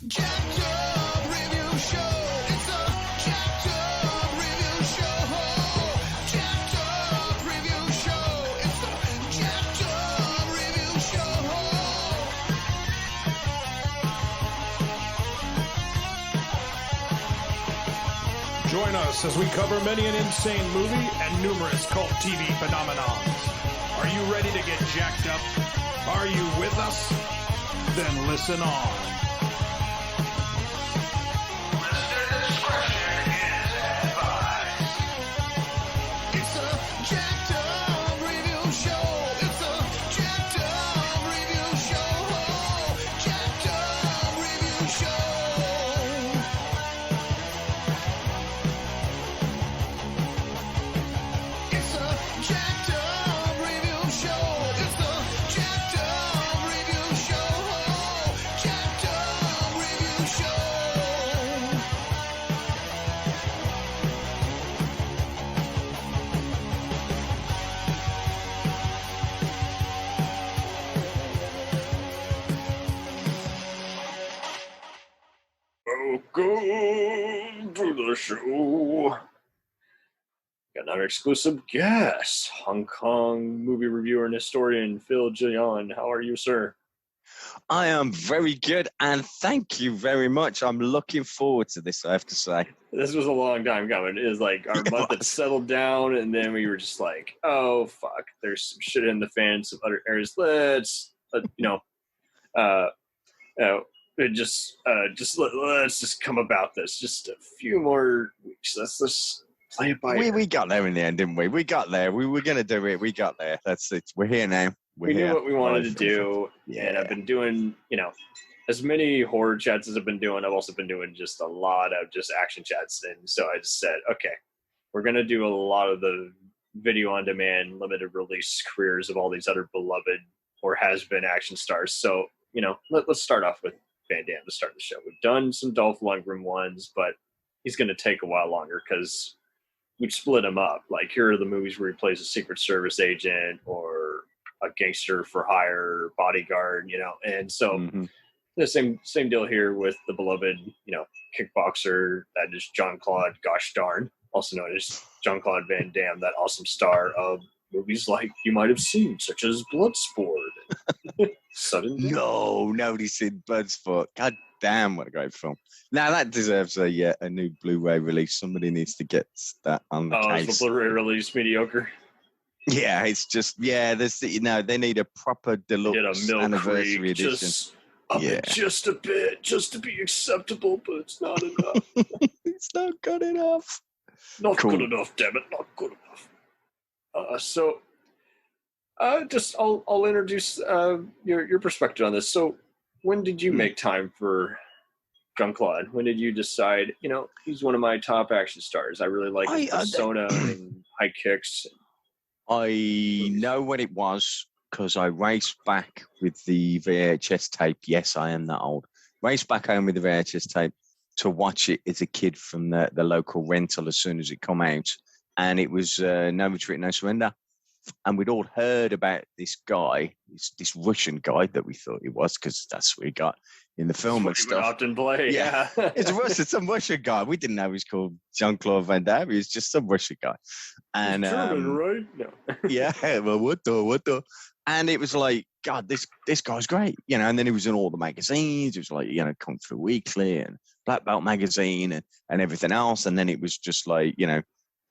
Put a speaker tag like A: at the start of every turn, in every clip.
A: Jacked Up Review Show. It's a Jacked Up Review Show. Jacked Up Review Show. It's a Jacked Up Review Show.
B: Join us as we cover many an insane movie and numerous cult TV phenomenons. Are you ready to get jacked up? Are you with us? Then listen on.
A: Listener discretion is advised. It's a Jacked Up Review Show. It's a Jacked Up Review Show. Jacked Up Review Show. It's a Jacked Up Review Show. It's a Jacked Up Review Show. Jacked Up Review Show.
C: Welcome to the show. Got another exclusive guest, Hong Kong movie reviewer and historian Phil Gillon. How are you, sir?
D: I am very good, and thank you very much. I'm looking forward to this, I have to say.
C: This was a long time coming. It was like our month had settled down, and then we were just like, oh, fuck, there's some shit in the fan, some other areas. Let's just come about this. Just a few more weeks. Let's just play it by ear.
D: We got there in the end, didn't we? We got there. We were going to do it. We got there. That's it. We're here now.
C: We knew what we wanted to do,
D: Yeah.
C: and I've been doing, as many horror chats as I've been doing. I've also been doing just a lot of just action chats, and so I just said, okay, we're going to do a lot of the video on demand, limited release careers of all these other beloved or has-been action stars. So, let's start off with Van Damme to start the show. We've done some Dolph Lundgren ones, but he's going to take a while longer because we'd split him up. Like, here are the movies where he plays a Secret Service agent or a gangster for hire, bodyguard, and so the same deal here with the beloved, kickboxer that is Jean-Claude Gosh Darn, also known as Jean-Claude Van Damme, that awesome star of movies like you might have seen, such as Bloodsport and Sudden Death.
D: No, nobody's seen Bloodsport. God damn, what a great film. Now, that deserves a new Blu-ray release. Somebody needs to get that on the case.
C: Is the Blu-ray release mediocre?
D: Yeah, it's just, they need a proper deluxe anniversary edition.
C: Just a bit, just to be acceptable, but it's not enough.
D: It's not good enough.
C: Not good enough, damn it, not good enough. I'll introduce your perspective on this. So, when did you make time for Jean-Claude? When did you decide, he's one of my top action stars. I really like his persona and high kicks.
D: I know when it was because I raced back with the VHS tape. Yes, I am that old. Raced back home with the VHS tape to watch it as a kid from the local rental as soon as it come out. And it was No Retreat, No Surrender. And we'd all heard about this guy, this Russian guy that we thought he was, because that's what he got in the film and stuff.
C: Often play, yeah.
D: It's some Russian guy. We didn't know he was called Jean-Claude Van Damme. He was just some Russian guy. And
C: German, right? No.
D: Yeah, well, what the? And it was like, God, this guy's great, And then he was in all the magazines. It was like, Kung Fu Weekly and Black Belt magazine and everything else. And then it was just like,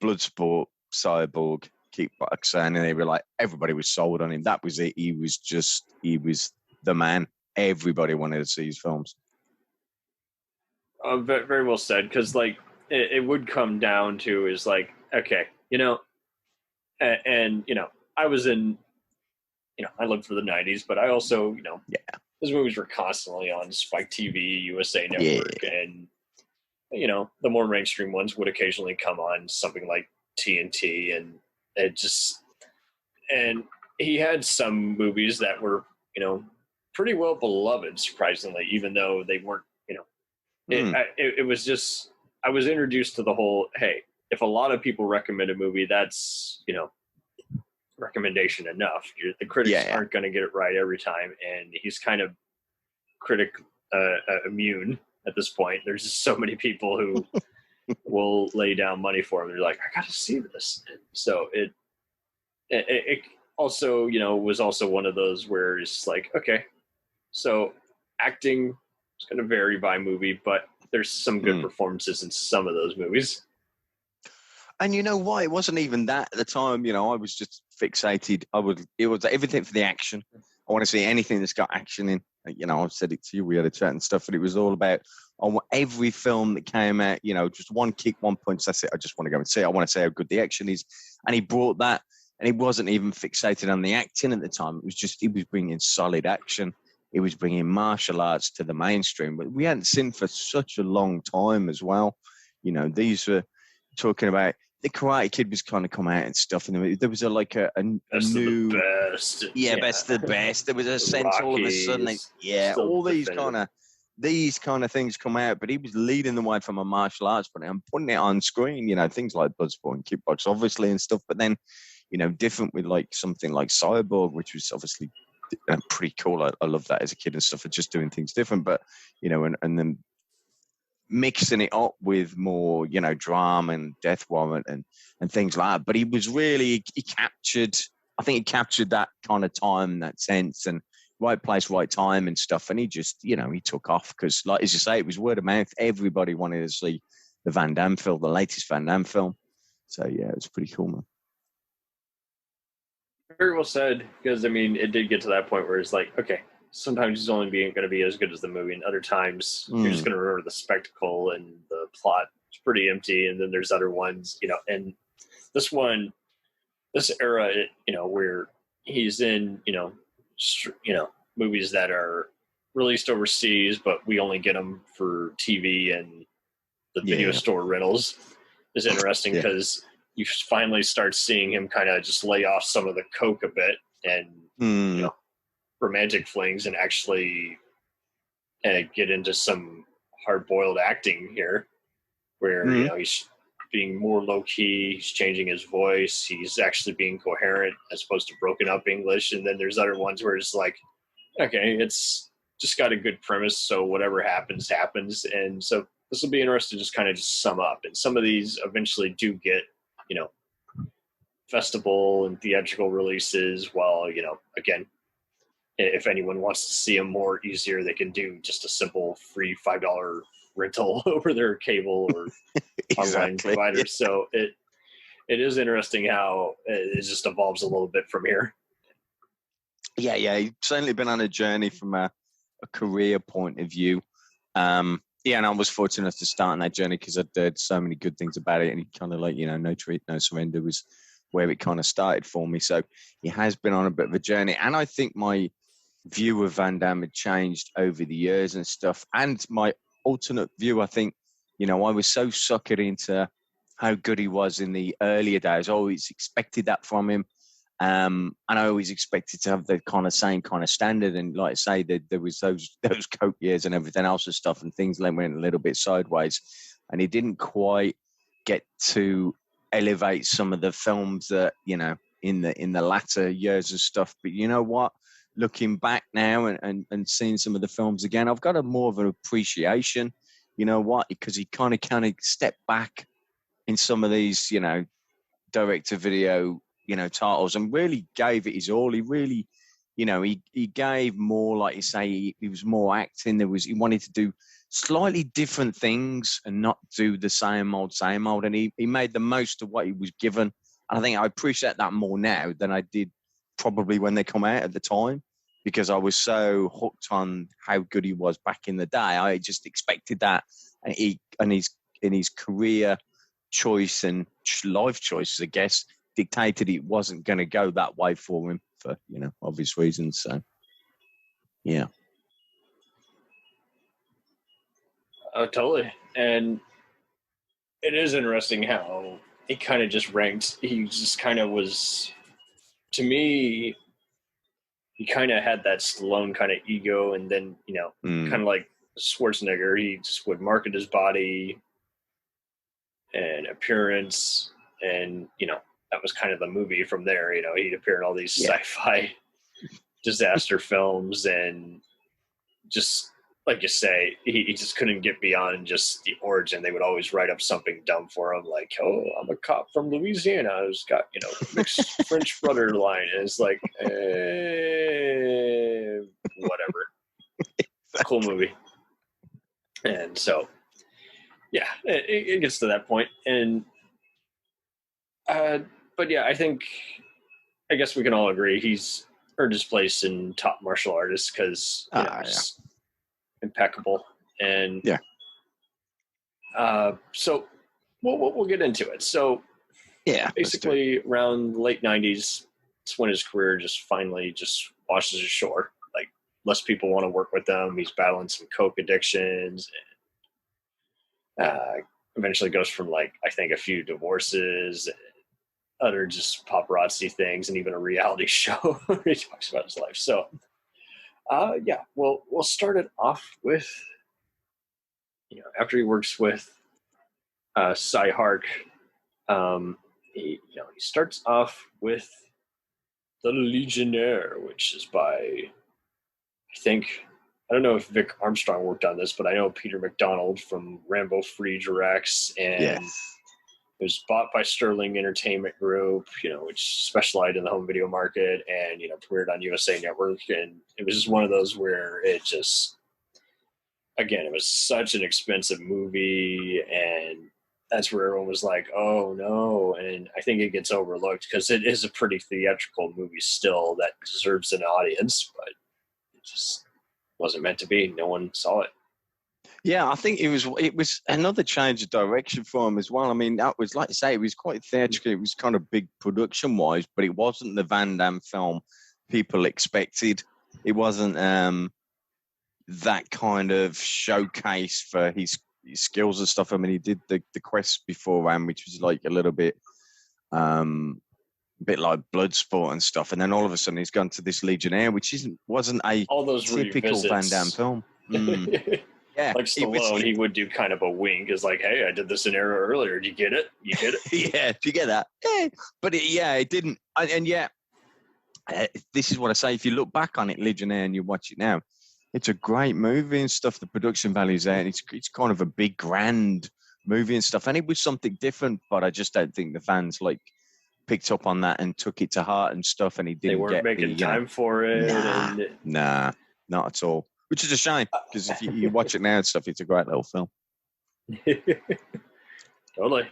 D: Bloodsport, Cyborg, Kickboxer, and they were like, everybody was sold on him. That was it. He was the man. Everybody wanted to see his films.
C: Very well said, because it would come down to is like, okay, I was in, I lived for the 90s, but I also, those movies were constantly on Spike TV, USA Network, and the more mainstream ones would occasionally come on something like TNT, and and he had some movies that were, pretty well beloved, surprisingly, even though they weren't, it was just, I was introduced to the whole, hey, if a lot of people recommend a movie, that's, recommendation enough. The critics aren't going to get it right every time, and he's kind of critic immune at this point. There's just so many people who will lay down money for him. They're like, I got to see this. And so it also, was also one of those where it's like, okay, so acting is going to vary by movie, but there's some good performances in some of those movies.
D: And you know why? It wasn't even that at the time. I was just fixated. It was everything for the action. I want to see anything that's got action in. I've said it to you. We had a chat and stuff, but it was all about every film that came out, just one kick, one punch. That's it. I just want to go and see it. I want to see how good the action is. And he brought that, and he wasn't even fixated on the acting at the time. It was just, he was bringing solid action. He was bringing martial arts to the mainstream. But we hadn't seen for such a long time as well. These were talking about, the Karate Kid was kind of come out and stuff, and there was a new
C: best.
D: Best of the best. There was a sense all of a sudden, all these kind of things come out. But he was leading the way from a martial arts point and putting it on screen. Things like Bloodsport and Kickbox, obviously, and stuff. But then, different with like something like Cyborg, which was obviously pretty cool. I loved that as a kid and stuff, for just doing things different. But and then mixing it up with more, drama and Death Warrant and things like that. But he was really, he captured that kind of time, that sense, and right place, right time and stuff. And he just, he took off because, like, as you say, it was word of mouth. Everybody wanted to see the Van Damme film, the latest Van Damme film. So, yeah, it was pretty cool, man.
C: Very well said, because, it did get to that point where it's like, okay, sometimes he's only going to be as good as the movie, and other times you're just going to remember the spectacle and the plot. It's pretty empty, and then there's other ones, and this era, where he's in, movies that are released overseas, but we only get them for TV and the video store rentals, is interesting because you finally start seeing him kind of just lay off some of the coke a bit and, romantic flings and actually get into some hard-boiled acting here where he's being more low-key, he's changing his voice, he's actually being coherent as opposed to broken up English. And then there's other ones where it's like, okay, it's just got a good premise, so whatever happens. And so this will be interesting to just kind of just sum up, and some of these eventually do get festival and theatrical releases, while again, if anyone wants to see them more easier, they can do just a simple free $5 rental over their cable or online provider. So it is interesting how it just evolves a little bit from here.
D: Yeah, he's certainly been on a journey from a career point of view. And I was fortunate enough to start on that journey because I'd heard so many good things about it, and he kind of like, No Treat, No Surrender was where it kind of started for me. So he has been on a bit of a journey, and I think my view of Van Damme had changed over the years and stuff. And my alternate view, I think, I was so suckered into how good he was in the earlier days. I always expected that from him. And I always expected to have the same kind of standard. And like I say, there was those coke years and everything else and stuff, and things went a little bit sideways. And he didn't quite get to elevate some of the films that, in the latter years and stuff. But you know what? Looking back now and seeing some of the films again, I've got a more of an appreciation, because he kind of stepped back in some of these, direct-to-video, titles, and really gave it his all. He really, he gave more, like you say, he was more acting. He wanted to do slightly different things and not do the same old, and he made the most of what he was given. And I think I appreciate that more now than I did probably when they come out at the time, because I was so hooked on how good he was back in the day. I just expected that, and his career choice and life choices, I guess, dictated it wasn't going to go that way for him for obvious reasons. So, yeah.
C: Oh, totally. And it is interesting how he kind of just ranked. He just kind of was, to me, he kind of had that Stallone kind of ego, and then, kind of like Schwarzenegger, he just would market his body and appearance, and, that was kind of the movie from there. He'd appear in all these sci-fi disaster films, and just like you say, he just couldn't get beyond just the origin. They would always write up something dumb for him, like, "Oh, I'm a cop from Louisiana who's got, mixed French brother line," and it's like, whatever. Cool movie. And so, yeah, it gets to that point, and but yeah, I guess we can all agree he's earned his place in top martial artists because it's impeccable. And so we'll get into it. So basically around the late 90s, it's when his career just finally just washes ashore. Like, less people want to work with him. He's battling some coke addictions, and eventually goes from, like, I think a few divorces, other just paparazzi things, and even a reality show where he talks about his life. So we'll start it off with, after he works with Cy-Hark, he starts off with The Legionnaire, which is by, I don't know if Vic Armstrong worked on this, but I know Peter McDonald from Rambo Free Directs, and it was bought by Sterling Entertainment Group, which specialized in the home video market, and, premiered on USA Network. And it was just one of those where it just, again, it was such an expensive movie, and that's where everyone was like, oh no. And I think it gets overlooked because it is a pretty theatrical movie still that deserves an audience, but it just wasn't meant to be. No one saw it.
D: Yeah, I think it was another change of direction for him as well. I mean, that was, like I say, it was quite theatrical. It was kind of big production-wise, but it wasn't the Van Damme film people expected. It wasn't that kind of showcase for his skills and stuff. I mean, he did the Quest beforehand, which was like a little bit like Bloodsport and stuff, and then all of a sudden he's gone to this Legionnaire, which wasn't a
C: all those
D: typical
C: revisits.
D: Van Damme film. Yeah,
C: like Stallone, he would do kind of a wink, is like, "Hey, I did this an era earlier. Do you get it? You get it?"
D: Yeah, do you get that? Yeah, but it didn't. And this is what I say. If you look back on it, Legionnaire, and you watch it now, it's a great movie and stuff. The production value's there, and it's kind of a big, grand movie and stuff. And it was something different, but I just don't think the fans picked up on that and took it to heart and stuff. And he didn't.
C: They weren't making time for it.
D: Nah, not at all. Which is a shame, because if you watch it now and stuff, it's a great little film.
C: Totally.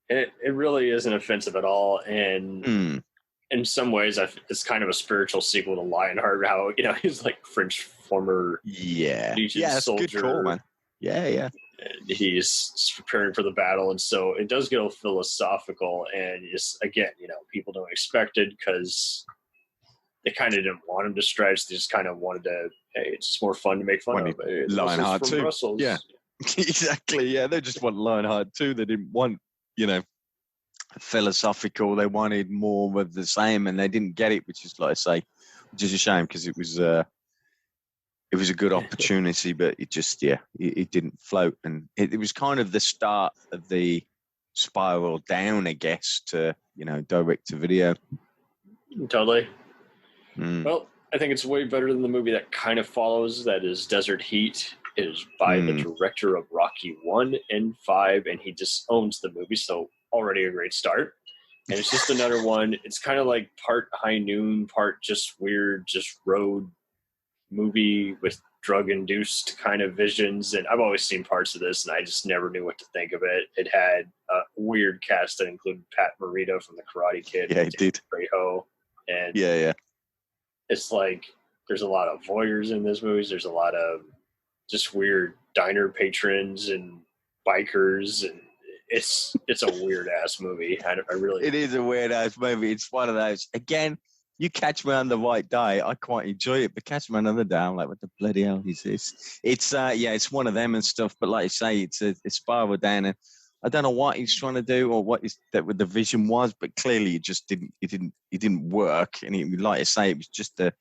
C: It really isn't offensive at all. And in some ways, it's kind of a spiritual sequel to Lionheart, how, he's like French former Legion soldier.
D: Good call, man. Yeah.
C: And he's preparing for the battle. And so it does get a little philosophical. And just, again, people don't expect it because they kind of didn't want him to stretch. They just kind of wanted to, hey, it's just more fun to make fun of. Hey,
D: Lionheart too.
C: Brussels.
D: Yeah, exactly. Yeah, they just want Lionheart too. They didn't want, philosophical. They wanted more of the same, and they didn't get it, which is, like I say, which is a shame, because it was a good opportunity, but it just, it didn't float. And it was kind of the start of the spiral down, I guess, to, direct to video.
C: Totally. Well, I think it's way better than the movie that kind of follows, that is Desert Heat. It is by the director of Rocky 1 and 5, and he just owns the movie, so already a great start. And it's just another one. It's kind of like part High Noon, part just weird, just road movie with drug-induced kind of visions. And I've always seen parts of this, and I just never knew what to think of it. It had a weird cast that included Pat Morita from The Karate Kid.
D: Yeah, it did.
C: Trejo. And
D: yeah.
C: It's like there's a lot of voyeurs in this movie. There's a lot of just weird diner patrons and bikers, and it's a weird ass movie. It
D: is a weird ass movie. It's one of those. Again, you catch me on the right day, I quite enjoy it. But catch me another day, I'm like, what the bloody hell is this? It's it's one of them and stuff. But like I say, it's a spiral down, and I don't know what he's trying to do or what the vision was, but clearly it just didn't work. And like I say, it was just a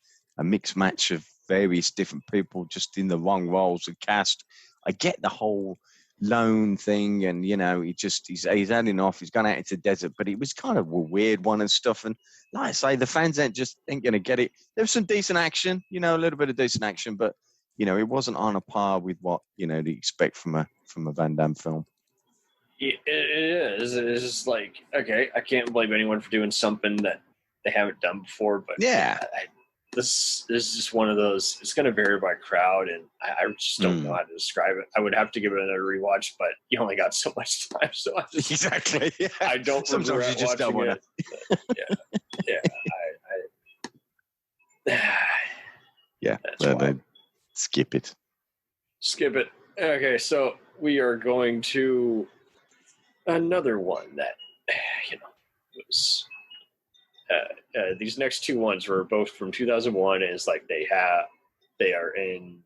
D: mixed match of various different people just in the wrong roles and cast. I get the whole lone thing, and he's had enough. He's gone out into the desert, but it was kind of a weird one and stuff. And like I say, the fans ain't going to get it. There was some decent action, a little bit of decent action, but it wasn't on a par with what you expect from a Van Damme film.
C: It is. It's just like, okay, I can't blame anyone for doing something that they haven't done before, but
D: Yeah.
C: This is just one of those. It's going to vary by crowd, and I just don't know how to describe it. I would have to give it another rewatch, but you only got so much time, so I just,
D: Exactly. Yeah.
C: I don't.
D: Sometimes you just don't want
C: to.
D: Yeah.
C: That's why.
D: Skip it.
C: Skip it. Okay, so we are going to another one that was. These next two ones were both from 2001, and it's like they are in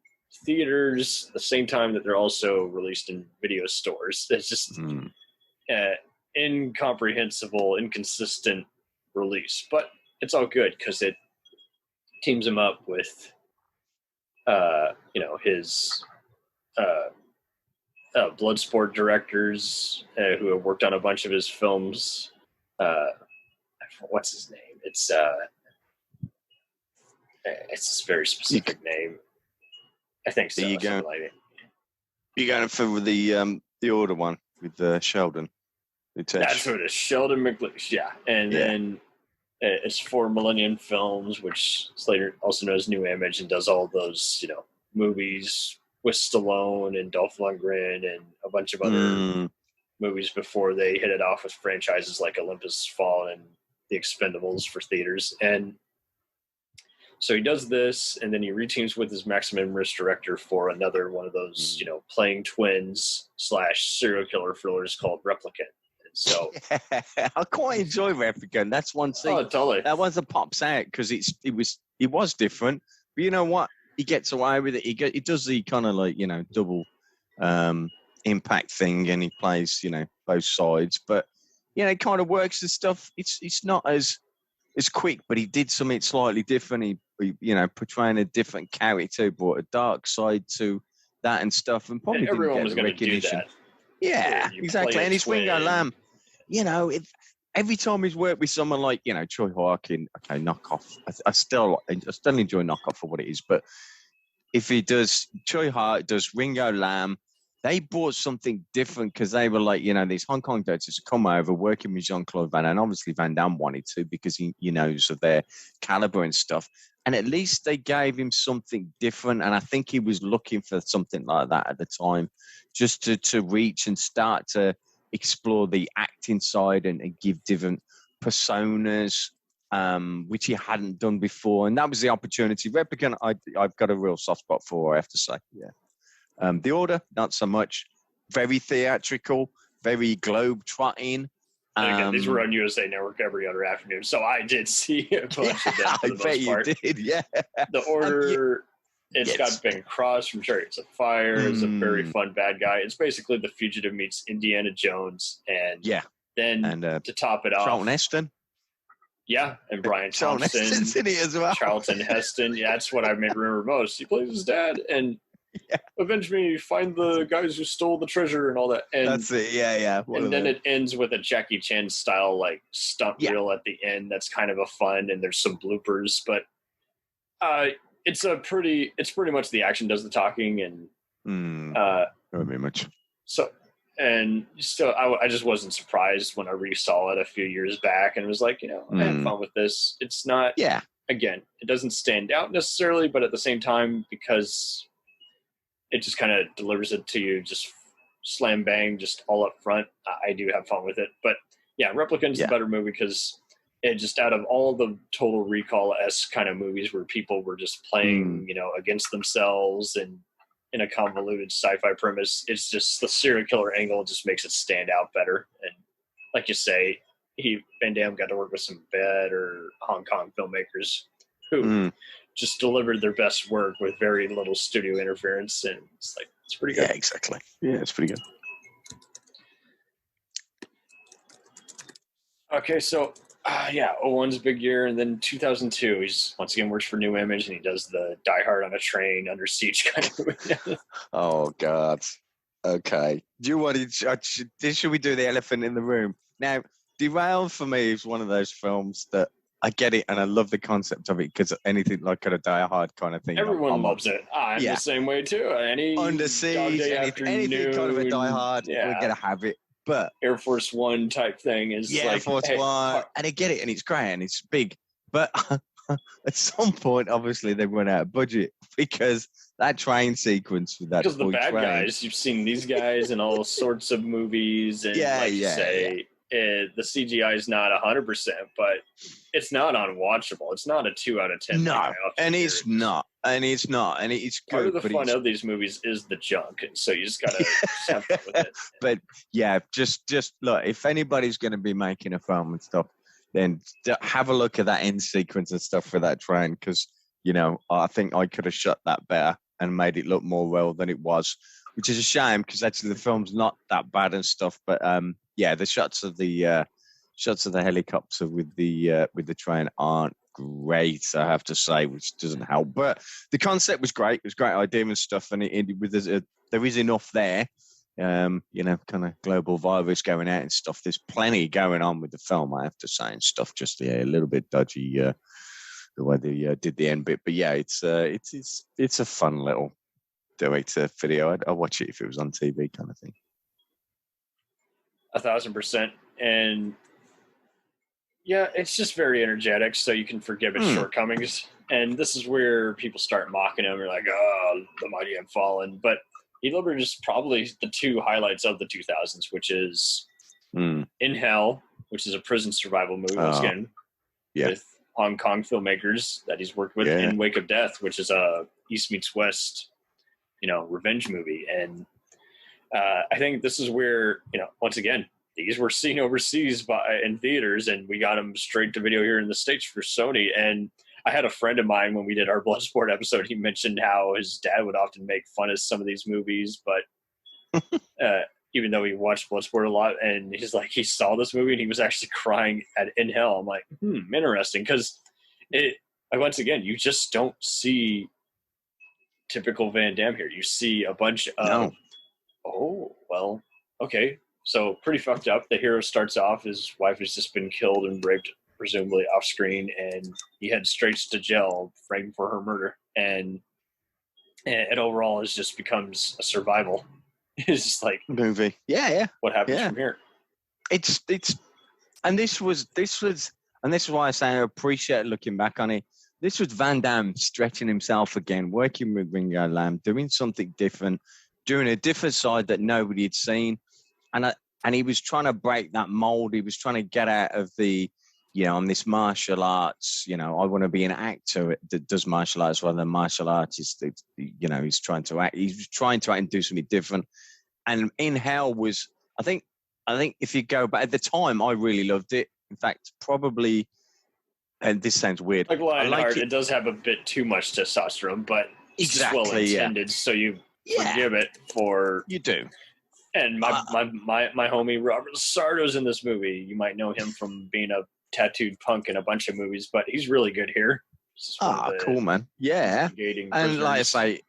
C: theaters at the same time that they're also released in video stores. It's just incomprehensible, inconsistent release, but it's all good because it teams him up with his Bloodsport directors who have worked on a bunch of his films. What's his name? It's a very specific name. I think so.
D: You go.
C: Like it.
D: You going for the Order one with Sheldon?
C: That's what it is. Sheldon McLeish. Yeah, and then it's for Millennium Films, which is later also known as New Image, and does all those movies with Stallone and Dolph Lundgren and a bunch of other movies before they hit it off with franchises like Olympus Fallen and The Expendables for theaters. And so he does this, and then he reteams with his Maximum Risk director for another one of those, playing twins / serial killer thrillers called Replicant. And so
D: I quite enjoy Replicant. That's one scene.
C: Oh, totally.
D: That one that pops out because it was different. But you know what? He gets away with it. He does the kind of like double impact thing, and he plays both sides. But it kind of works and stuff. It's not as quick, but he did something slightly different. He portraying a different character, brought a dark side to that and stuff, and probably
C: everyone was
D: going to
C: do that.
D: Yeah, exactly. And it's Ringo Lam. Every time he's worked with someone like Troy Harkin, okay, Knockoff. I still enjoy Knockoff for what it is, but if he does Troy Hart, does Ringo Lam. They brought something different because they were like, these Hong Kong directors come over working with Jean-Claude Van Damme. And obviously Van Damme wanted to because he knows of their caliber and stuff. And at least they gave him something different. And I think he was looking for something like that at the time, just to reach and start to explore the acting side and give different personas, which he hadn't done before. And that was the opportunity. Replicant, I've got a real soft spot for, I have to say. Yeah. The Order, not so much. Very theatrical, very globe-trotting.
C: Again, these were on USA Network every other afternoon, so I did see a bunch of them for the most part.
D: You did, yeah.
C: The Order, it's got Ben Cross from Chariots of Fire. It's a very fun bad guy. It's basically The Fugitive meets Indiana Jones, and then to top it off,
D: Charlton Heston.
C: Yeah, and Brian
D: Charlton
C: Thompson.
D: Heston's in it as well.
C: Charlton Heston. Yeah, that's what I remember most. He plays his dad, and avenge me, find the guys who stole the treasure and all that. And
D: that's it. Yeah.
C: And then it ends with a Jackie Chan style like stunt reel at the end. That's kind of a fun, and there's some bloopers, but it's pretty much the action does the talking, and
D: not very much.
C: So I just wasn't surprised when I resaw it a few years back and was like, I had fun with this. It's not again, it doesn't stand out necessarily, but at the same time, because it just kind of delivers it to you, just slam bang, just all up front. I do have fun with it. But yeah, Replicant's the better movie because it just, out of all the Total Recall-esque kind of movies where people were just playing, against themselves and in a convoluted sci-fi premise, it's just the serial killer angle just makes it stand out better. And like you say, Van Damme got to work with some better Hong Kong filmmakers who just delivered their best work with very little studio interference, and it's pretty good.
D: Yeah, exactly. Yeah, it's pretty good.
C: Okay, so 01's a big year, and then 2002, he's once again works for New Image, and he does the Die Hard on a Train, Under Siege kind of movie.
D: Oh God. Okay. Do you want to? Should we do the elephant in the room now? Derailed for me is one of those films that I get it, and I love the concept of it because anything like a Die Hard kind of thing.
C: Everyone loves it. I'm the same way too. Any
D: Under
C: dog
D: Siege,
C: day
D: anything kind of a Die Hard, we're gonna have it. But
C: Air Force One type thing is
D: Air Force One, and I get it, and it's great, and it's big. But at some point, obviously, they run out of budget because that train sequence with that.
C: Because the bad guys, you've seen these guys in all sorts of movies, and the CGI is not 100%, but it's not unwatchable. It's not a 2 out of 10.
D: No, and it's not, and it's good.
C: Part of the fun of these movies is the junk, and so you just gotta have fun with it.
D: But yeah, just look. If anybody's going to be making a film and stuff, then have a look at that end sequence and stuff for that train, because I think I could have shot that better and made it look more real than it was, which is a shame because actually the film's not that bad and stuff. But the shots of the helicopter with the train aren't great, I have to say, which doesn't help. But the concept was great. It was a great idea and stuff, and there is enough there. Kind of global virus going out and stuff. There's plenty going on with the film, I have to say, and stuff. Just a little bit dodgy the way they did the end bit, but yeah, it's a fun little director video. I'd watch it if it was on TV, kind of thing.
C: 1,000%, and yeah, it's just very energetic, so you can forgive its shortcomings. And this is where people start mocking him. You're like, oh, the mighty have fallen, but he delivered just probably the two highlights of the 2000s, which is In Hell, which is a prison survival movie, once again, with Hong Kong filmmakers that he's worked with, in Wake of Death, which is a East meets West, revenge movie. And I think this is where, once again, these were seen overseas in theaters, and we got them straight to video here in the States for Sony. And I had a friend of mine, when we did our Bloodsport episode, he mentioned how his dad would often make fun of some of these movies, but even though he watched Bloodsport a lot, and he's like, he saw this movie and he was actually crying at In Hell. I'm like, interesting, because once again, you just don't see typical Van Damme here. You see a bunch of, okay, so pretty fucked up. The hero starts off, his wife has just been killed and raped, presumably off screen, and he heads straight to jail, framed for her murder, and it overall is just becomes a survival. It's just like
D: movie. Yeah.
C: What happens from here?
D: It's and this was and this is why I say I appreciate looking back on it. This was Van Damme stretching himself again, working with Ringo Lam, doing something different, doing a different side that nobody had seen, and he was trying to break that mold. He was trying to get out of the, I'm this martial arts, I want to be an actor that does martial arts rather than martial artist. He's trying to act. He's trying to act and do something different. And In Hell was, I think if you go back at the time, I really loved it. In fact, probably, and this sounds weird.
C: Like Lionheart, it does have a bit too much testosterone, but it's just well intended, so you forgive it for.
D: You do.
C: And my homie Robert Sardo's in this movie. You might know him from being a tattooed punk in a bunch of movies, but he's really good here.
D: Cool, man. Yeah. And like I say,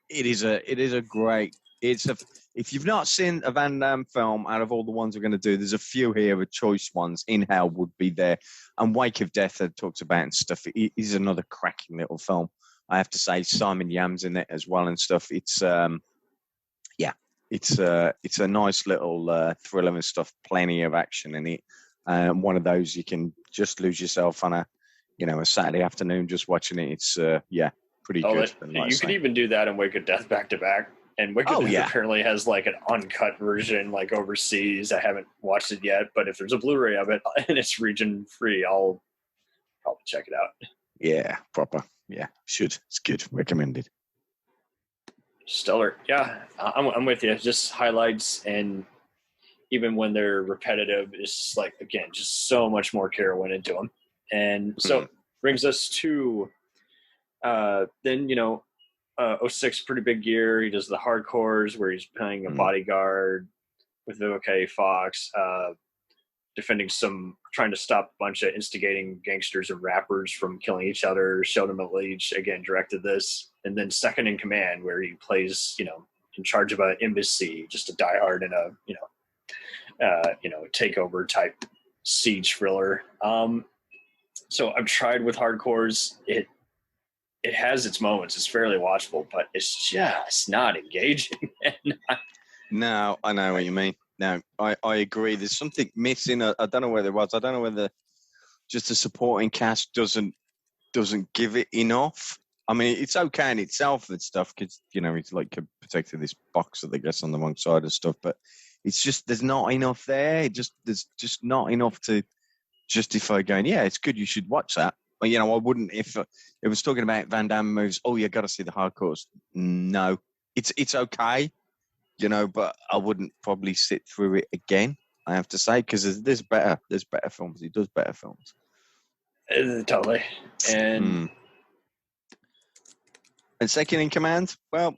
D: if you've not seen a Van Damme film out of all the ones we're going to do, there's a few here of choice ones. In Hell would be there, and Wake of Death I talked about and stuff. It is another cracking little film, I have to say. Simon Yam's in it as well and stuff. It's it's a nice little thriller and stuff. Plenty of action in it. One of those you can just lose yourself on a Saturday afternoon just watching it. It's pretty good.
C: You could even do that in Wake of Death back to back. And Wake of Death apparently has like an uncut version, like overseas. I haven't watched it yet, but if there's a Blu-ray of it and it's region free, I'll probably check it out.
D: Yeah, proper. Yeah, should. It's good. Recommended.
C: Stellar. Yeah, I'm with you. Just highlights, and even when they're repetitive, it's like, again, just so much more care went into them. And so brings us to then 06, pretty big year. He does the hardcores where he's playing a bodyguard with Vivica Fox, trying to stop a bunch of instigating gangsters and rappers from killing each other. Sheldon Leach again directed this, and then Second in Command, where he plays in charge of an embassy, just a diehard in a takeover type siege thriller. So I've tried with hardcores. It has its moments. It's fairly watchable, but it's just not engaging.
D: No, I know what you mean. No, I agree. There's something missing. I don't know whether it was. I don't know whether just the supporting cast doesn't give it enough. I mean, it's okay in itself and stuff because it's like protecting this box that they get on the wrong side and stuff. But it's just there's not enough there. There's just not enough to justify going. Yeah, it's good. You should watch that. But I wouldn't if it was talking about Van Damme movies. Oh, you got to see the hardcores. No, it's okay. But I wouldn't probably sit through it again. I have to say because there's better films. He does better films.
C: Totally. And
D: Second in Command, well,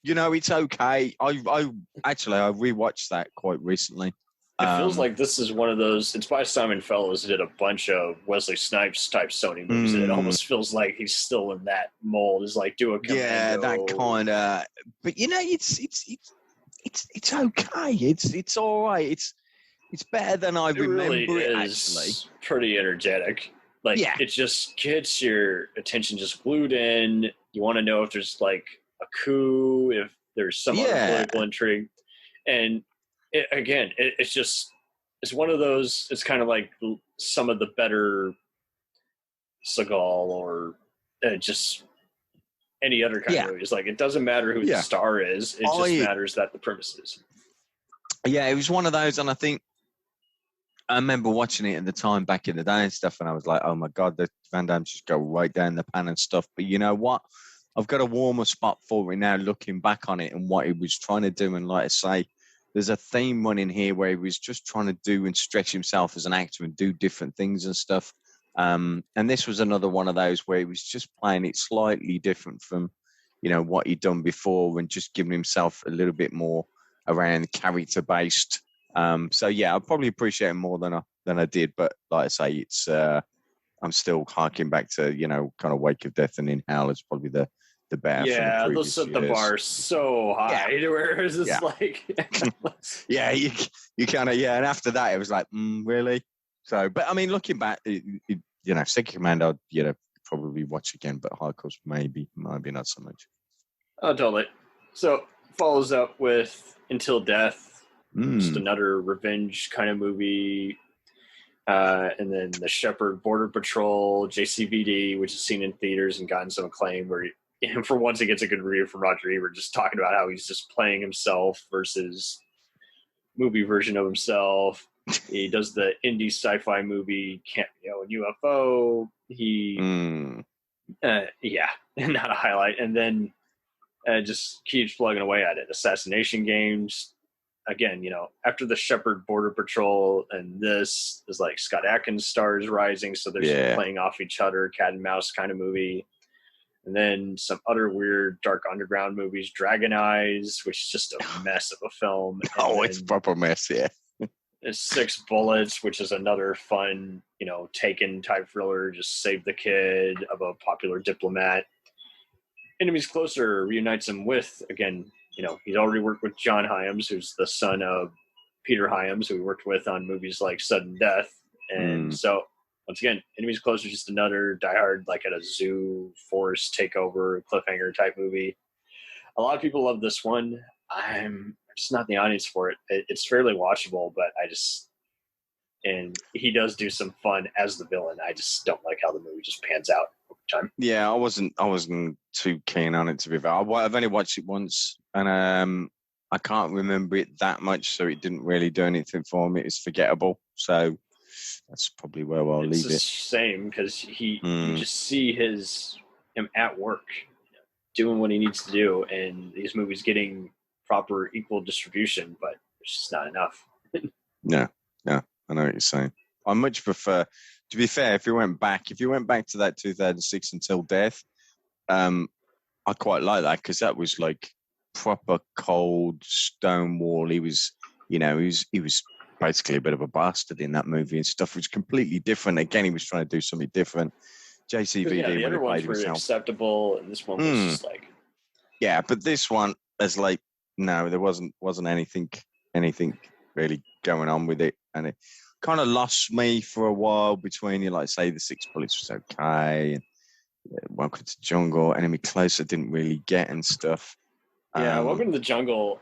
D: it's okay. I rewatched that quite recently.
C: It feels like this is one of those. It's by Simon Fellows, who did a bunch of Wesley Snipes type Sony movies. And it almost feels like he's still in that mold. Is like do a Commando.
D: Yeah, that kind of. But it's okay. It's all right. It's better than I remember.
C: Really
D: it
C: is
D: actually
C: pretty energetic. Like it just gets your attention just glued in. You want to know if there's like a coup, if there's some other political intrigue, and it's one of those. It's kind of like some of the better Seagal or just any other kind of movies. Like it doesn't matter who the star is; it just matters that the premise is.
D: Yeah, it was one of those, and I remember watching it at the time back in the day and stuff, and I was like, "Oh my God, the Van Damme just go right down the pan and stuff." But you know what? I've got a warmer spot for it now, looking back on it and what he was trying to do. And like I say, there's a theme running here where he was just trying to do and stretch himself as an actor and do different things and stuff. And this was another one of those where he was just playing it slightly different from, what he'd done before and just giving himself a little bit more around character based. So yeah, I probably appreciate it more than I did. But like I say, it's I'm still harking back to kind of Wake of Death and In Hell is probably the better.
C: Yeah, they'll set the bar so high. Where it's just like, you kind of and after that it was like, really. So, but I mean, looking back, Second Command, I'd probably watch again, but Hardcore's maybe not so much. Oh, totally. So follows up with Until Death, just another revenge kind of movie. And then The Shepherd, Border Patrol, JCVD, which is seen in theaters and gotten some acclaim, where for once it gets a good review from Roger Ebert, just talking about how he's just playing himself versus movie version of himself. He does the indie sci-fi movie Cameo and UFO. He, not a highlight. And then just keeps plugging away at it. Assassination Games. Again, after The Shepherd, Border Patrol, and this is like Scott Adkins stars rising, so they're playing off each other, cat and mouse kind of movie. And then some other weird dark underground movies, Dragon Eyes, which is just a mess of a film.
D: It's a proper mess, yeah.
C: Six Bullets, which is another fun, Taken type thriller, just save the kid of a popular diplomat. Enemies Closer reunites him with, again, he's already worked with John Hyams, who's the son of Peter Hyams, who he worked with on movies like Sudden Death. And so, once again, Enemies Closer is just another diehard, like at a zoo, forest takeover, cliffhanger type movie. A lot of people love this one. I'm just not the audience for it. It's fairly watchable, but and he does do some fun as the villain. I just don't like how the movie just pans out over time.
D: Yeah, I wasn't too keen on it, to be fair. I've only watched it once, and I can't remember it that much, so it didn't really do anything for me. It's forgettable, so that's probably where I'll leave it.
C: It's the same because you just see him at work, doing what he needs to do, and these movies getting proper equal distribution, but it's just not enough.
D: No, I know what you're saying. I much prefer, to be fair, if you went back to that 2006 Until Death, I quite like that because that was like proper cold Stonewall. He was basically a bit of a bastard in that movie and stuff. It was completely different. Again, he was trying to do something different. JCVD,
C: the other ones were acceptable, and this one was just like,
D: but this one is like, no, there wasn't anything really going on with it, and kind of lost me for a while between, like, say, The Six Bullets was okay, and Welcome to the Jungle, Enemy Closer didn't really get and stuff.
C: Yeah, Welcome to the Jungle,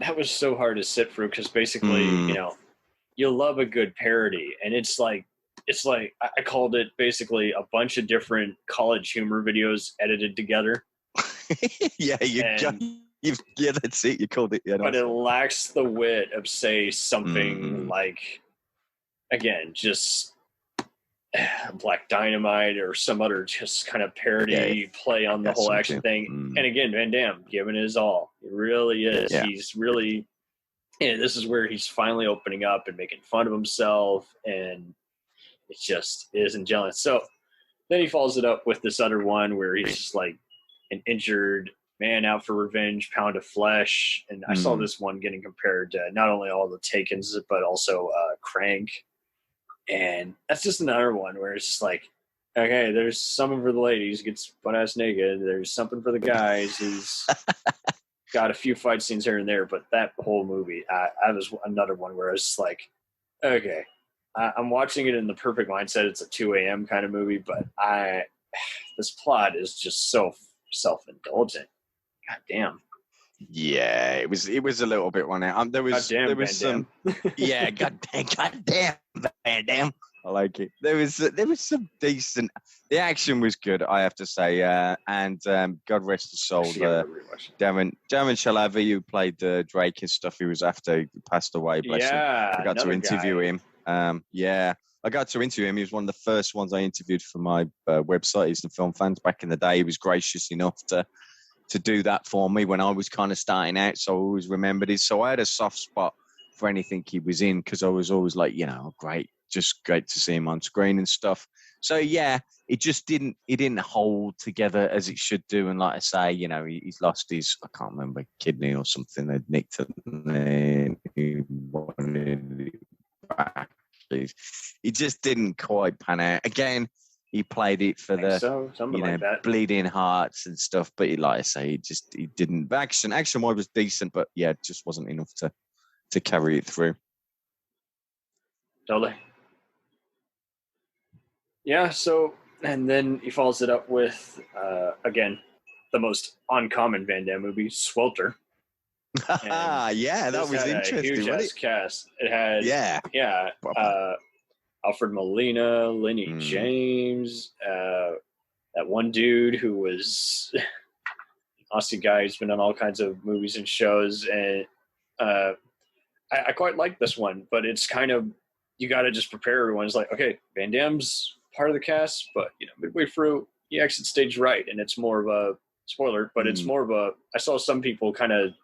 C: that was so hard to sit through because basically, you love a good parody, and it's like I called it basically a bunch of different college humor videos edited together.
D: Yeah, that's it. You called it. Yeah,
C: but it lacks the wit of, say, something like, again, just Black Dynamite or some other just kind of parody play on the whole action thing. And again, Van Damme giving his all. He really is. Yeah. He's really, this is where he's finally opening up and making fun of himself, and it just isn't jealous. So then he follows it up with this other one where he's just like an injured man out for revenge, pound of flesh. And I saw this one getting compared to not only all the Takens, but also Crank. And that's just another one where it's just like, okay, there's something for the ladies, gets butt-ass naked. There's something for the guys. He's got a few fight scenes here and there, but that whole movie, I was another one where I was just like, okay, I'm watching it in the perfect mindset. It's a 2 a.m. kind of movie, but this plot is just so self-indulgent. God damn.
D: Yeah, it was a little bit one out. There was some yeah, goddamn Van Damme. I like it. There was some decent. The action was good, I have to say. And God rest his soul, Darren Shalavi, who played Drake and stuff. He was after he passed away. Bless him. I got to interview him. I got to interview him. He was one of the first ones I interviewed for my website, Eastern Film Fans, back in the day. He was gracious enough to do that for me when I was kind of starting out, so I always remembered it. So I had a soft spot for anything he was in because I was always like, great to see him on screen and stuff. So yeah, it just didn't hold together as it should do. And like I say, he's lost his, I can't remember, kidney or something. They'd nicked it and he wanted it back. It just didn't quite pan out. Again, he played it for the bleeding hearts and stuff, but like I say, he didn't. Action wise was decent, but yeah, it just wasn't enough to carry it through.
C: Totally. Yeah. So, and then he follows it up with again the most uncommon Van Damme movie, Swelter.
D: Yeah, that was interesting.
C: A huge ass cast. It had Alfred Molina, Lenny James, that one dude who was Aussie guy who's been on all kinds of movies and shows, and I quite like this one, but it's kind of, you got to just prepare everyone. It's like, okay, Van Damme's part of the cast, but midway through he exits stage right, and it's more of a spoiler, but it's more of a, I saw some people kind of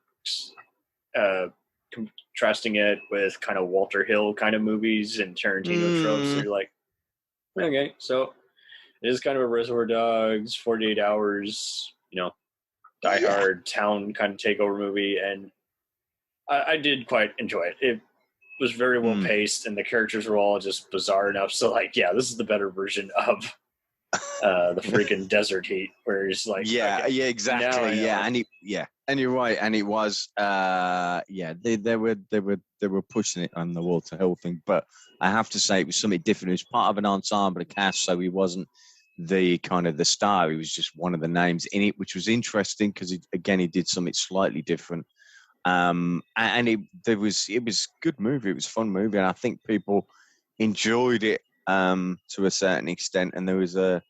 C: contrasting it with kind of Walter Hill kind of movies and Tarantino tropes. So you're like, okay, so it is kind of a Reservoir Dogs, 48 Hours, Die Hard town kind of takeover movie, and I did quite enjoy it. It was very well paced, and the characters were all just bizarre enough. So like, yeah, this is the better version of the freaking Desert Heat, where he's like,
D: okay, exactly, and you're right, and it was, they were pushing it on the Walter Hill thing, but I have to say it was something different. It was part of an ensemble cast, so he wasn't the kind of the star. He was just one of the names in it, which was interesting because he did something slightly different. And it was a good movie. It was a fun movie, and I think people enjoyed it to a certain extent. And there was a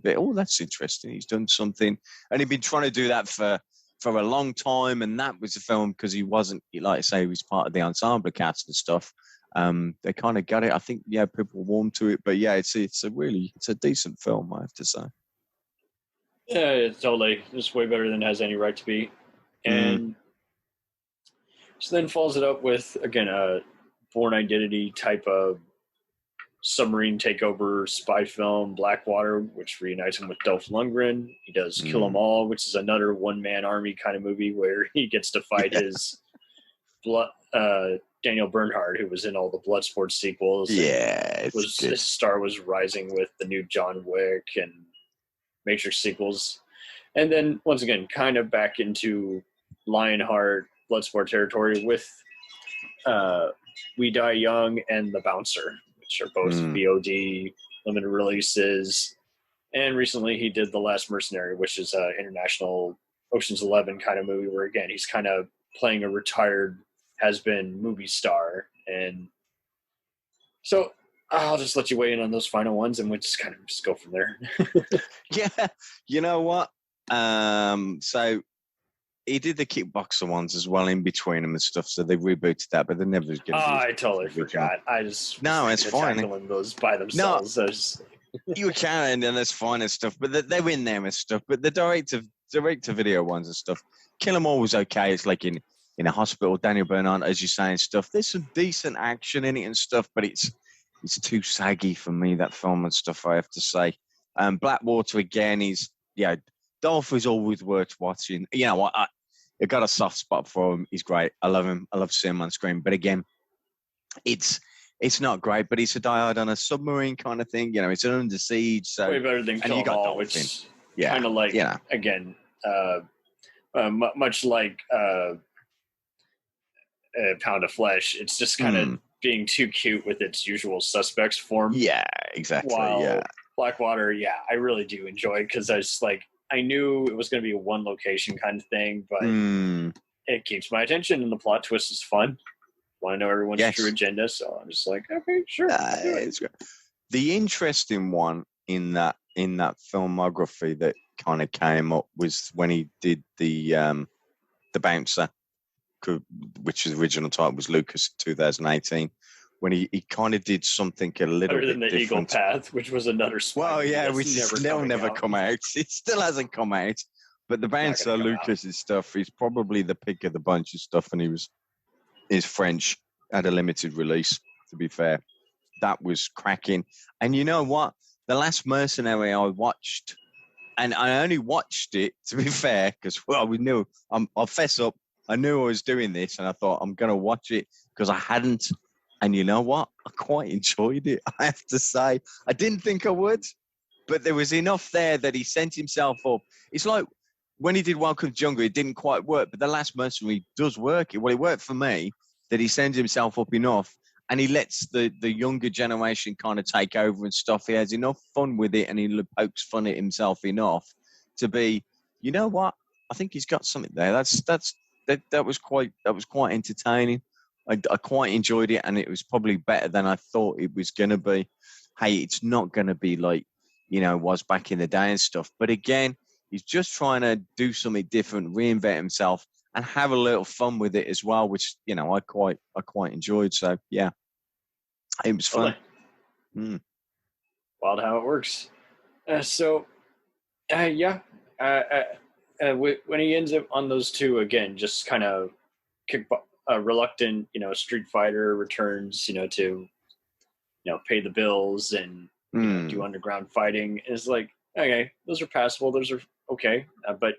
D: bit, oh, that's interesting. He's done something, and he'd been trying to do that for a long time. And that was a film because he wasn't, like I say, he was part of the ensemble cast and stuff. They kind of got it. I think, people warmed to it, but it's a decent film, I have to say.
C: Yeah, it's totally. It's way better than it has any right to be. And so then follows it up with, again, a Bourne Identity type of submarine takeover spy film, Blackwater, which reunites him with Dolph Lundgren. He does Kill 'Em All, which is another one-man army kind of movie where he gets to fight his Daniel Bernhardt, who was in all the Bloodsport sequels. His star was rising with the new John Wick and Matrix sequels. And then, once again, kind of back into Lionheart, Bloodsport territory with We Die Young and The Bouncer, which are both VOD limited releases. And recently he did The Last Mercenary, which is an international Ocean's 11 kind of movie where, again, he's kind of playing a retired has-been movie star. And so I'll just let you weigh in on those final ones, and we'll just kind of just go from there.
D: Yeah, you know what? So he did the Kickboxer ones as well in between them and stuff, so they rebooted that, but they never was going to
C: I totally forgot. I just
D: it's fine.
C: tackling those by themselves. No.
D: You can, and that's fine and stuff, but they're in there and stuff. But the direct-to-video ones and stuff, Kill 'Em All was okay. It's like in a hospital, Daniel Bernard, as you're saying, stuff. There's some decent action in it and stuff, but it's too saggy for me, that film and stuff, I have to say. Blackwater, again, Dolph is always worth watching. You know what? I got a soft spot for him. He's great. I love him. I love seeing him on screen. But again, it's not great, but it's a Die on a submarine kind of thing. You know, it's an Under Siege. So
C: way better than Kill 'Em All, which is kind of like, again, much like Pound of Flesh. It's just kind of being too cute with its usual suspects form.
D: Yeah, exactly. While
C: Blackwater, I really do enjoy it because I knew it was going to be a one location kind of thing, but it keeps my attention, and the plot twist is fun. Want to know everyone's true agenda, so I'm just like, okay, sure.
D: It's great. The interesting one in that filmography that kind of came up was when he did the Bouncer, which his original title was Lucas 2018. When he kind of did something a little
C: better than
D: bit
C: the
D: different.
C: Eagle Path, which was another
D: which still never come out. It still hasn't come out. But the Bouncer, Lucas's stuff, he's probably the pick of the bunch of stuff, and he's French, had a limited release, to be fair. That was cracking. And you know what? The Last Mercenary I watched, and I only watched it, to be fair, because, we knew, I'll fess up, I knew I was doing this, and I thought, I'm going to watch it, because I hadn't. And you know what? I quite enjoyed it, I have to say. I didn't think I would, but there was enough there that he sent himself up. It's like when he did Welcome to Jungle, it didn't quite work, but The Last Mercenary does work. Well, it worked for me that he sends himself up enough, and he lets the younger generation kind of take over and stuff. He has enough fun with it, and he pokes fun at himself enough to be, you know what? I think he's got something there. That was quite entertaining. I quite enjoyed it, and it was probably better than I thought it was going to be. Hey, it's not going to be like, it was back in the day and stuff. But again, he's just trying to do something different, reinvent himself, and have a little fun with it as well, which, I quite enjoyed. So, yeah, it was fun.
C: Wild how it works. When he ends up on those two, again, just kind of reluctant, Street Fighter returns, to, pay the bills and do underground fighting. It's like, okay, those are passable. Those are okay. But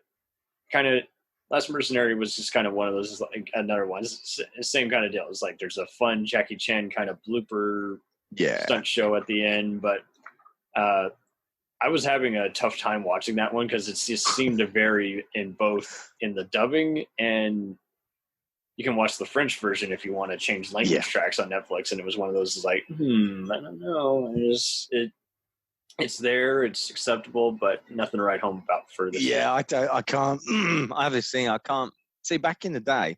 C: kind of Last Mercenary was just kind of one of those, like another one. It's the same kind of deal. It's like there's a fun Jackie Chan kind of blooper stunt show at the end. But I was having a tough time watching that one because it just seemed to vary in both in the dubbing, and you can watch the French version if you want to change language tracks on Netflix. And it was one of those like, I don't know. It's there, it's acceptable, but nothing to write home about for this.
D: Yeah, I can't. I have this thing. I can't see. Back in the day,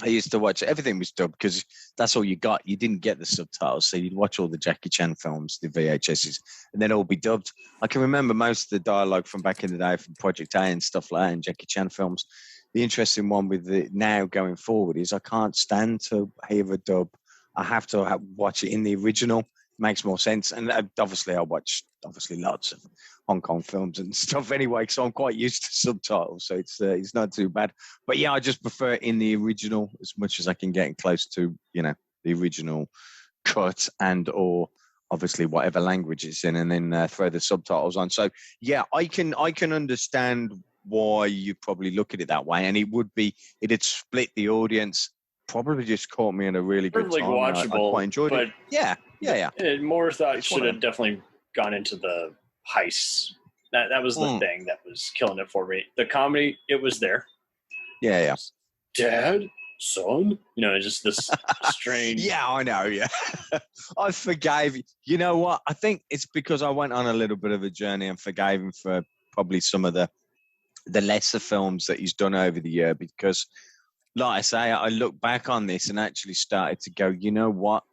D: I used to watch everything was dubbed because that's all you got. You didn't get the subtitles, so you'd watch all the Jackie Chan films, the VHSs, and then all be dubbed. I can remember most of the dialogue from back in the day from Project A and stuff like that, and Jackie Chan films. The interesting one with it now going forward is I can't stand to hear a dub. I have to watch it in the original. Makes more sense. And obviously I watch lots of Hong Kong films and stuff anyway, so I'm quite used to subtitles, so it's not too bad. But yeah, I just prefer it in the original as much as I can get close to, the original cut and or obviously whatever language it's in, and then throw the subtitles on. So yeah, I can understand why you probably look at it that way, and it'd split the audience. Probably just caught me in a really good time.
C: Watchable,
D: I quite enjoyed it. Yeah.
C: More thought should have definitely gone into the heists. That was the thing that was killing it for me. The comedy, it was there.
D: Yeah.
C: Dad, son? Just this strange.
D: Yeah, I know. Yeah, I forgave. You know what? I think it's because I went on a little bit of a journey and forgave him for probably some of the lesser films that he's done over the year. Because, like I say, I look back on this and actually started to go, you know what?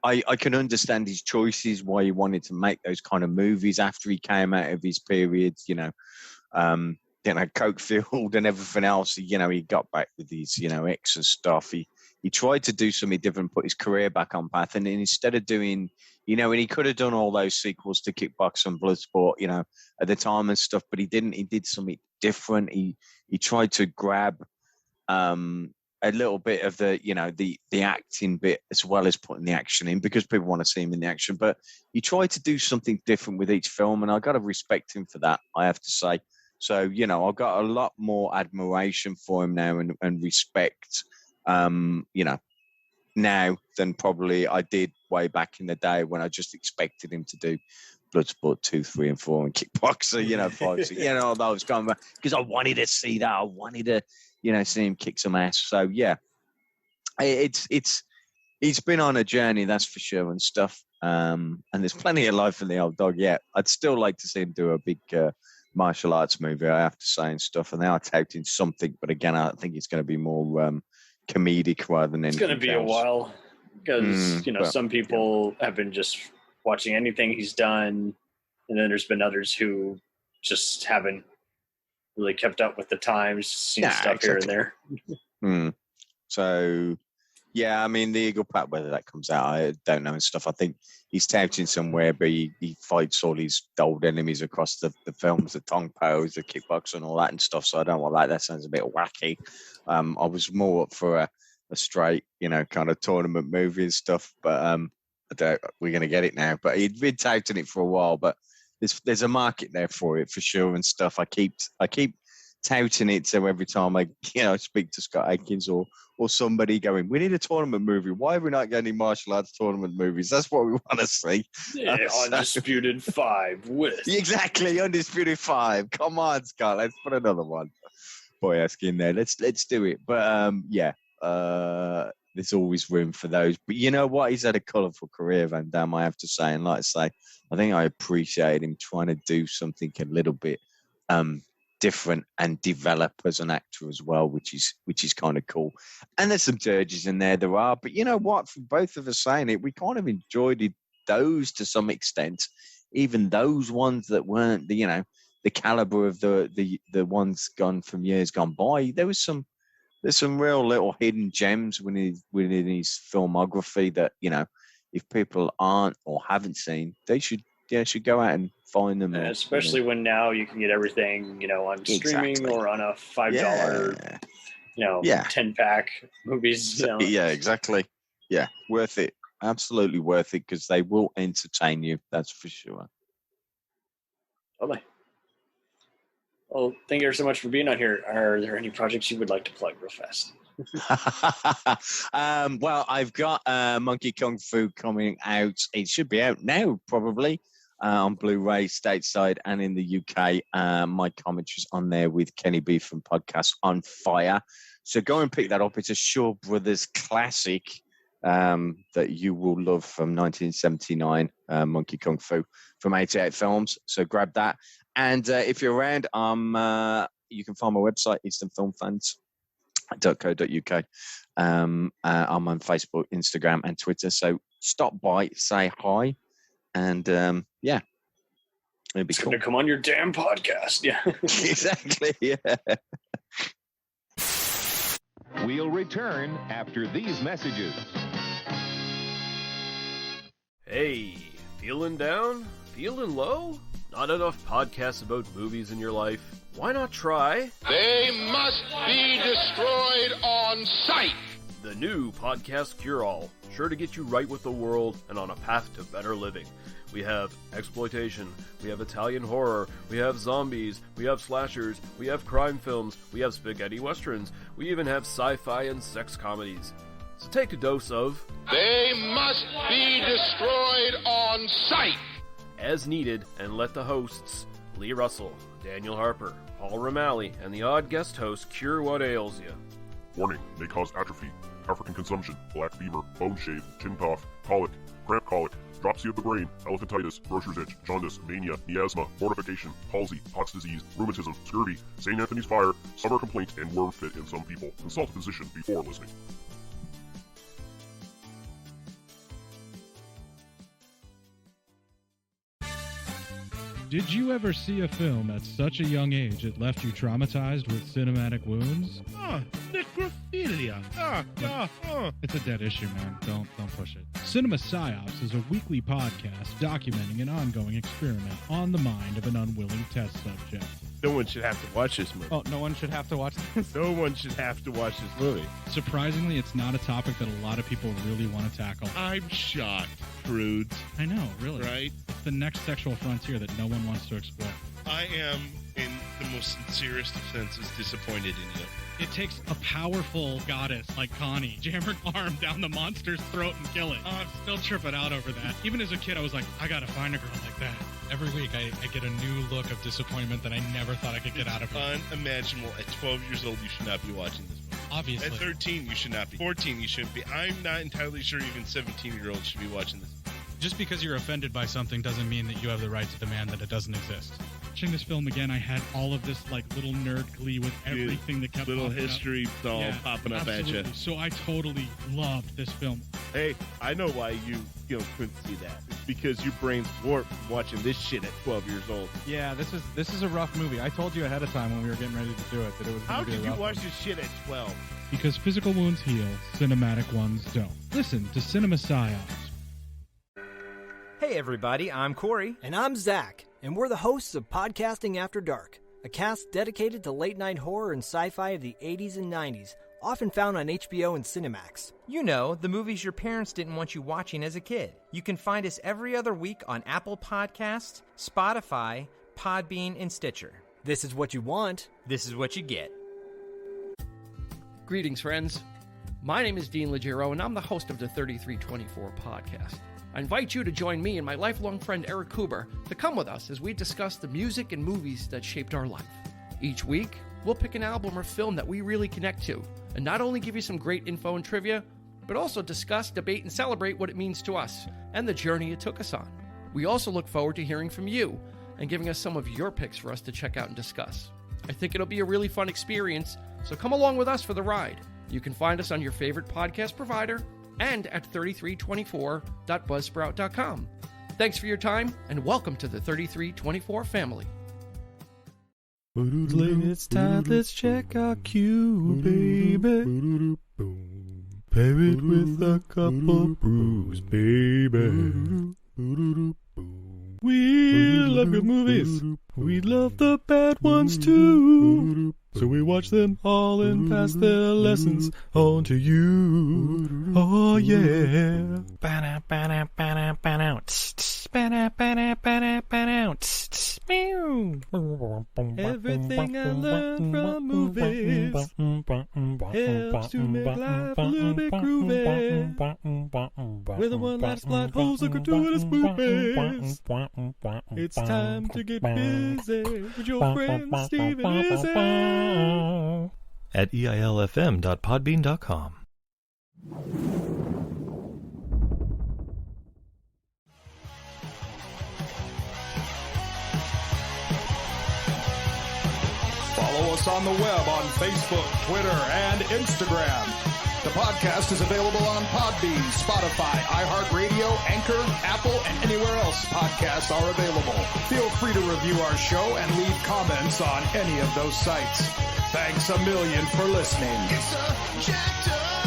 D: I can understand his choices, why he wanted to make those kind of movies after he came out of his period, Cokefield and everything else. He got back with his, X and stuff. He tried to do something different, put his career back on path. And then instead of doing, and he could have done all those sequels to Kickbox and Bloodsport, at the time and stuff, but he didn't. He did something different. He tried to grab, a little bit of the acting bit as well as putting the action in, because people want to see him in the action. But he tried to do something different with each film, and I got to respect him for that, I have to say. So, I've got a lot more admiration for him now and respect, now than probably I did way back in the day when I just expected him to do Bloodsport 2, 3, and 4 and Kickboxer, 5, 6, all those kind of, because I wanted to see that. I wanted to, see him kick some ass. So yeah, he's been on a journey, that's for sure, and stuff. And there's plenty of life in the old dog yet. I'd still like to see him do a big martial arts movie, I have to say, and stuff. And they are touting something, but again, I think it's going to be more comedic rather than anything.
C: It's going to be a while because some people have been just watching anything he's done, and then there's been others who just haven't really kept up with the times, seen stuff exactly here and there.
D: So, yeah, I mean, the Eagle Pack, whether that comes out, I don't know and stuff. I think he's touting somewhere, but he fights all his old enemies across the films, the Tong Pos, the Kickbox and all that and stuff. So I don't like that. Sounds a bit wacky. I was more up for a straight, kind of tournament movie and stuff, but we're going to get it now. But he'd been touting it for a while, but there's a market there for it for sure and stuff. I keep touting it, so every time I speak to Scott Akins or somebody going, we need a tournament movie. Why are we not getting martial arts tournament movies? That's what we want to see.
C: Yeah, Undisputed 5 with
D: exactly Undisputed 5. Come on, Scott, let's put another one. Boy, asking there. Let's do it. But there's always room for those. But you know what? He's had a colourful career, Van Damme, I have to say. And like I say, I think I appreciate him trying to do something a little bit different and develop as an actor as well, which is kind of cool. And there's some dirges in there are. But you know what? For both of us saying it, we kind of enjoyed those to some extent. Even those ones that weren't the caliber of the ones gone from years gone by. There's some real little hidden gems within his filmography that, if people aren't or haven't seen, they should go out and find them.
C: Especially when now you can get everything, on streaming or on a $5, 10-pack movies.
D: Yeah, exactly. Yeah, worth it. Absolutely worth it, because they will entertain you. That's for sure.
C: Totally. Well, thank you so much for being on here. Are there any projects you would like to plug real fast?
D: Well, I've got Monkey Kung Fu coming out. It should be out now, probably, on Blu-ray stateside and in the UK. My commentary's on there with Kenny B from Podcast on Fire. So go and pick that up. It's a Shaw Brothers classic that you will love from 1979, Monkey Kung Fu from 88 Films. So grab that. And if you're around, you can find my website, easternfilmfans.co.uk. I'm on Facebook, Instagram, and Twitter. So stop by, say hi, and it'd be cool.
C: Going to come on your damn podcast. Yeah,
D: exactly. Yeah.
E: We'll return after these messages.
F: Hey, feeling down? Feeling low? Not enough podcasts about movies in your life? Why not try
A: They must be destroyed on sight.
F: the new Podcast Cure-All, sure to get you right with the world and on a path to better living. We have exploitation, we have Italian horror, we have zombies, we have slashers, we have crime films, we have spaghetti westerns, we even have sci-fi and sex comedies. So take a dose of
A: They must be destroyed on sight.
F: as needed, and let the hosts, Lee Russell, Daniel Harper, Paul Romali, and the odd guest host cure what ails you.
G: Warning, may cause atrophy, African consumption, black fever, bone shave, chin cough, colic, cramp colic, dropsy of the brain, elephantitis, grocer's itch, jaundice, mania, miasma, mortification, palsy, Pott's disease, rheumatism, scurvy, St. Anthony's fire, summer complaint, and worm fit in some people. Consult a physician before listening.
H: Did you ever see a film at such a young age it left you traumatized with cinematic wounds? Necrophilia. It's a dead issue, man. Don't push it. Cinema Psyops is a weekly podcast documenting an ongoing experiment on the mind of an unwilling test subject.
I: No one should have to watch this movie.
H: Oh, no one should have to watch this?
I: No one should have to watch this movie.
H: Surprisingly, it's not a topic that a lot of people really want to tackle.
I: I'm shocked, prudes.
H: I know, really.
I: Right?
H: It's the next sexual frontier that no one wants to explore.
I: I am, in the most sincerest of senses, disappointed in you.
H: It takes a powerful goddess like Connie, jam her arm down the monster's throat and kill it. Oh, I'm still tripping out over that. Even as a kid, I was like, I gotta find a girl like that. Every week, I get a new look of disappointment that I never thought I could get out of her.
I: Unimaginable. At 12 years old, you should not be watching this movie.
H: Obviously.
I: At 13, you should not be. 14, you shouldn't be. I'm not entirely sure even 17-year-olds should be watching this.
H: Just because you're offended by something doesn't mean that you have the right to demand that it doesn't exist. Watching this film again, I had all of this like little nerd glee with everything that kept
I: little
H: popping
I: history
H: up.
I: doll popping up
H: absolutely.
I: at you.
H: So I totally loved this film.
I: Hey, I know why you couldn't see that. It's because your brain's warped from watching this shit at 12 years old.
H: Yeah, this is a rough movie. I told you ahead of time when we were getting ready to do it that it was
I: How
H: going to be
I: could
H: a
I: you
H: rough
I: watch
H: one.
I: this shit at 12?
H: Because physical wounds heal, cinematic ones don't. Listen to Cinema Psyops.
J: Hey everybody, I'm Corey.
K: And I'm Zach, and we're the hosts of Podcasting After Dark, a cast dedicated to late-night horror and sci-fi of the 80s and 90s, often found on HBO and Cinemax.
J: You know, the movies your parents didn't want you watching as a kid. You can find us every other week on Apple Podcasts, Spotify, Podbean, and Stitcher.
K: This is what you want.
J: This is what you get.
L: Greetings, friends. My name is Dean Legiro, and I'm the host of the 3324 podcast. I invite you to join me and my lifelong friend Eric Kuber to come with us as we discuss the music and movies that shaped our life. Each week, we'll pick an album or film that we really connect to, and not only give you some great info and trivia, but also discuss, debate, and celebrate what it means to us and the journey it took us on. We also look forward to hearing from you and giving us some of your picks for us to check out and discuss. I think it'll be a really fun experience, so come along with us for the ride. You can find us on your favorite podcast provider and at 3324.buzzsprout.com. Thanks for your time, and welcome to the 3324 family.
M: It's time, let's check our queue, baby. Pair it with a couple brews, baby. We love good movies. We love the bad ones too. So we watch them all and pass their lessons on to you. Oh yeah. Everything I learned from movies helps to make life a little bit groovy. With a one-liner plot holes of gratuitous movies. It's time to get busy with your friend Steve and Izzy. At eilfm.podbean.com.
B: Follow us on the web on Facebook, Twitter, and Instagram. The podcast is available on Podbean, Spotify, iHeartRadio, Anchor, Apple, and anywhere else podcasts are available. Feel free to review our show and leave comments on any of those sites. Thanks a million for listening.
A: It's a jacked up